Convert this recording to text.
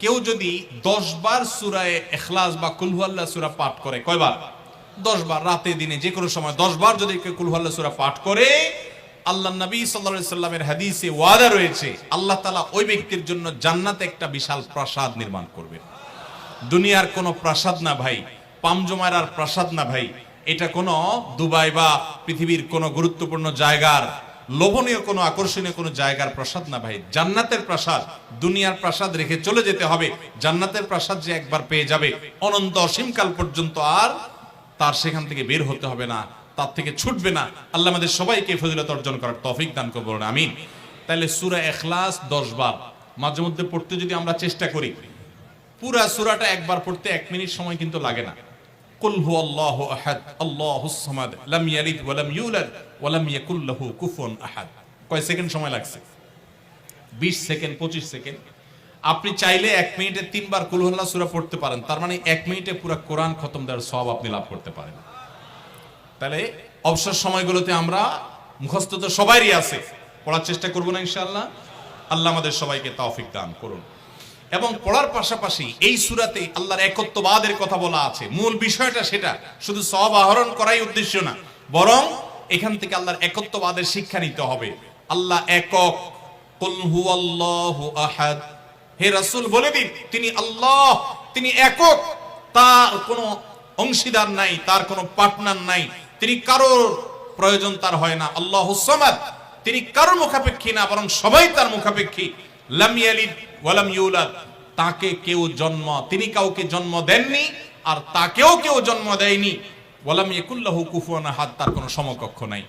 কেউ যদি 10 বার সূরায়ে ইখলাস বা কুল হুয়াল্লাহ সূরা পাঠ করে, কয়বার? 10 বার, রাতে দিনে যে কোনো সময় 10 বার যদি কেউ কুল হুয়াল্লাহ সূরা পাঠ করে, আল্লাহর নবী সাল্লাল্লাহু আলাইহি সাল্লামের হাদিসে ওয়াদা রয়েছে আল্লাহ তাআলা ওই ব্যক্তির জন্য জান্নাতে একটা বিশাল প্রাসাদ নির্মাণ করবেন। দুনিয়ার কোনো প্রাসাদ না ভাই, পামজমারার প্রাসাদ না ভাই, এটা কোনো দুবাই বা পৃথিবীর কোনো গুরুত্বপূর্ণ জায়গার লোভনীয় কোনো আকর্ষণীয় কোনো জায়গার প্রাসাদ না ভাই, জান্নাতের প্রাসাদ। দুনিয়ার প্রাসাদ রেখে চলে যেতে হবে, জান্নাতের প্রাসাদ যে একবার পেয়ে যাবে অনন্ত অসীমকাল পর্যন্ত আর তার সেখান থেকে বের হতে হবে না, তার থেকে ছুটবে না। আল্লাহ আমাদের সবাইকে ফজিলত অর্জন করার তৌফিক দান করুন, আমিন। তাহলে সূরা ইখলাস 10 বার মাঝে মধ্যে পড়তে যদি আমরা চেষ্টা করি, পুরা সূরাটা একবার পড়তে 1 মিনিট সময় কিন্তু লাগে না। কুল হুয়াল্লাহু আহাদ আল্লাহুস সামাদ লাম ইয়ালিদ ওয়া লাম ইউলাদ ওয়া লাম ইয়াকুল লাহু কুফুয়ান আহাদ। কয় সেকেন্ড সময় লাগছে? 20 সেকেন্ড, 25 সেকেন্ড। আপনি চাইলে 1 মিনিটে 3 বার কুল হুয়াল্লাহ সূরা পড়তে পারেন, তার মানে 1 মিনিটে পুরো কোরআন খতম দেওয়ার সওয়াব আপনি লাভ করতে পারেন। তাহলে অবসর সময়গুলোতে আমরা মুখস্থ তো সবারই আছে, পড়ার চেষ্টা করব না ইনশাআল্লাহ। আল্লাহ আমাদের সবাইকে তৌফিক দান করুন। এবং পড়ার পাশাপাশি এই সূরাতে আল্লাহর একত্ববাদের কথা বলা আছে, মূল বিষয়টা সেটা, শুধু সওয়াব আহরণ করাই উদ্দেশ্য না, বরং এখান থেকে আল্লাহর একত্ববাদের শিক্ষা নিতে হবে। আল্লাহ একক, কুল হুয়াল্লাহু আহাদ, হে রাসূল বলে দিন তিনি আল্লাহ, তিনি একক, তার কোনো অংশীদার নাই, তার কোনো পার্টনার নাই, তিনি কারোর প্রয়োজন তার হয় না। আল্লাহুস সামাদ, তিনি কারোর মুখাপেক্ষী না, বরং সবাই তার মুখাপেক্ষী। লাম ইয়ালিদ ওয়া লাম ইউলাদ, তাকে কেউ জন্ম, তিনি কাউকে জন্ম দেননি আর তাকেও কেউ জন্ম দেয়নি। ওয়া লাম ইয়াকুল লাহু কুফুয়ান আহাদ, তার কোনো সমকক্ষ নাই।